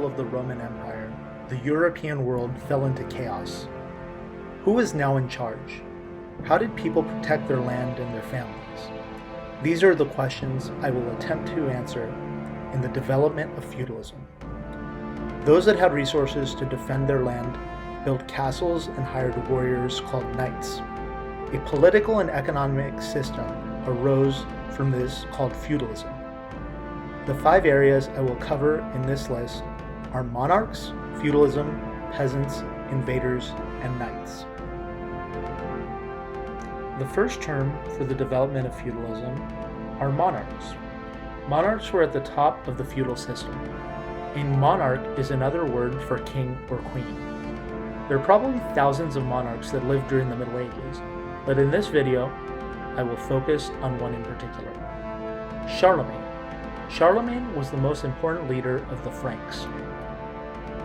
fall of the Roman Empire, the European world fell into chaos. Who is now in charge? How did people protect their land and their families? These are the questions I will attempt to answer in the development of feudalism. Those that had resources to defend their land built castles and hired warriors called knights. A political and economic system arose from this called feudalism. The 5 areas I will cover in this list are monarchs, feudalism, peasants, invaders, and knights. The first term for the development of feudalism are monarchs. Monarchs were at the top of the feudal system. A monarch is another word for king or queen. There are probably thousands of monarchs that lived during the Middle Ages, but in this video, I will focus on one in particular. Charlemagne. Charlemagne was the most important leader of the Franks.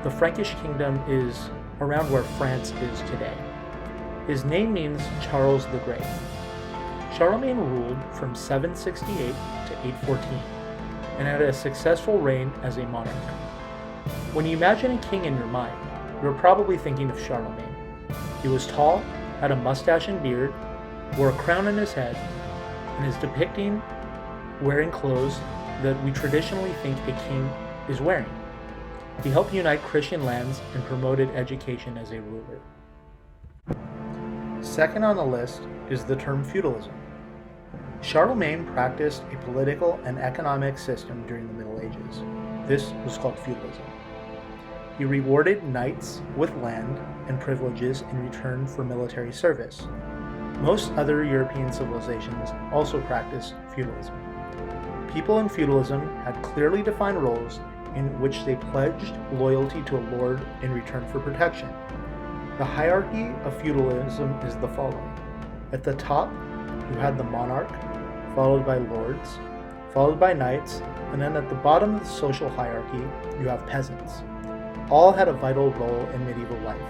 The Frankish kingdom is around where France is today. His name means Charles the Great. Charlemagne ruled from 768 to 814 and had a successful reign as a monarch. When you imagine a king in your mind, you're probably thinking of Charlemagne. He was tall, had a mustache and beard, wore a crown on his head, and is depicting wearing clothes that we traditionally think a king is wearing. He helped unite Christian lands and promoted education as a ruler. Second on the list is the term feudalism. Charlemagne practiced a political and economic system during the Middle Ages. This was called feudalism. He rewarded knights with land and privileges in return for military service. Most other European civilizations also practiced feudalism. People in feudalism had clearly defined roles in which they pledged loyalty to a lord in return for protection. The hierarchy of feudalism is the following. At the top, you had the monarch, followed by lords, followed by knights, and then at the bottom of the social hierarchy, you have peasants. All had a vital role in medieval life.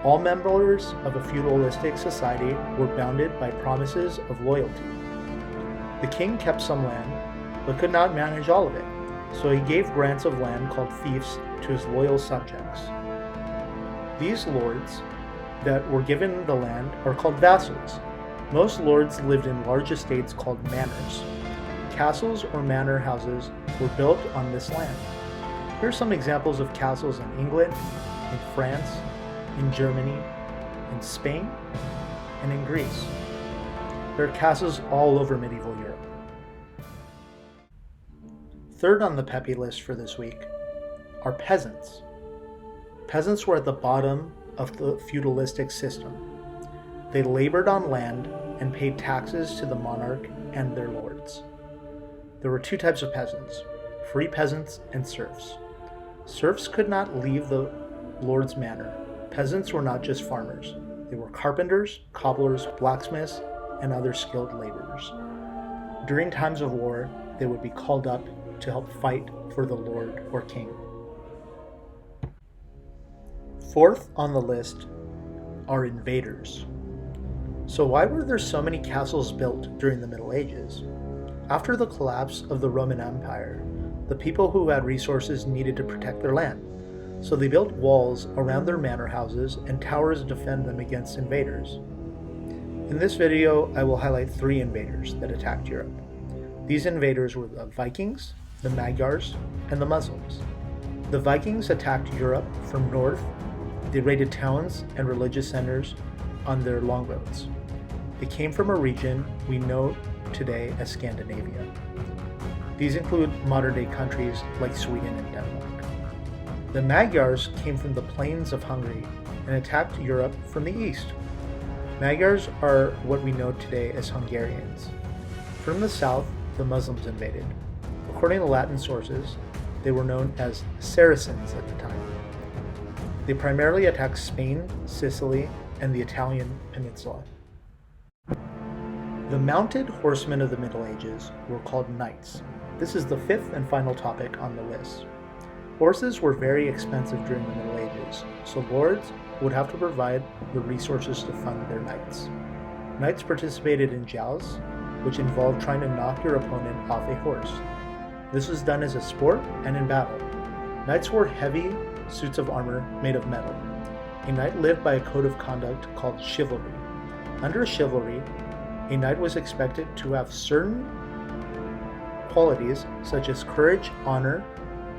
All members of a feudalistic society were bounded by promises of loyalty. The king kept some land, but could not manage all of it, so he gave grants of land called fiefs to his loyal subjects. These lords that were given the land are called vassals. Most lords lived in large estates called manors. Castles or manor houses were built on this land. Here are some examples of castles in England, in France, in Germany, in Spain, and in Greece. There are castles all over medieval Europe. Third on the Peppy list for this week are peasants. Peasants were at the bottom of the feudalistic system. They labored on land and paid taxes to the monarch and their lords. There were 2 types of peasants, free peasants and serfs. Serfs could not leave the lord's manor. Peasants were not just farmers. They were carpenters, cobblers, blacksmiths, and other skilled laborers. During times of war, they would be called up to help fight for the lord or king. Fourth on the list are invaders. So why were there so many castles built during the Middle Ages? After the collapse of the Roman Empire, the people who had resources needed to protect their land. So they built walls around their manor houses and towers to defend them against invaders. In this video, I will highlight 3 invaders that attacked Europe. These invaders were the Vikings, the Magyars, and the Muslims. The Vikings attacked Europe from north. They raided towns and religious centers on their longboats. They came from a region we know today as Scandinavia. These include modern-day countries like Sweden and Denmark. The Magyars came from the plains of Hungary and attacked Europe from the east. Magyars are what we know today as Hungarians. From the south, the Muslims invaded. According to Latin sources, they were known as Saracens at the time. They primarily attacked Spain, Sicily, and the Italian peninsula. The mounted horsemen of the Middle Ages were called knights. This is the 5th and final topic on the list. Horses were very expensive during the Middle Ages, so lords would have to provide the resources to fund their knights. Knights participated in jousts, which involved trying to knock your opponent off a horse. This was done as a sport and in battle. Knights wore heavy suits of armor made of metal. A knight lived by a code of conduct called chivalry. Under chivalry, a knight was expected to have certain qualities such as courage, honor,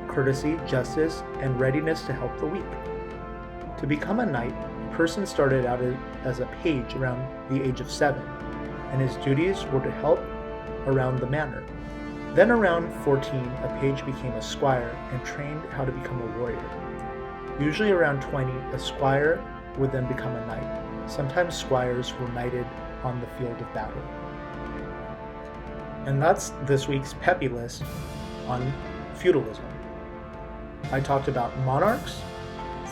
courtesy, justice, and readiness to help the weak. To become a knight, a person started out as a page around the age of 7, and his duties were to help around the manor. Then around 14, a page became a squire and trained how to become a warrior. Usually around 20, a squire would then become a knight. Sometimes squires were knighted on the field of battle. And that's this week's Peppy List on feudalism. I talked about monarchs,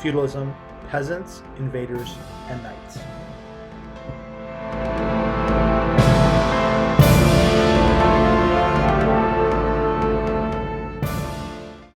feudalism, peasants, invaders, and knights.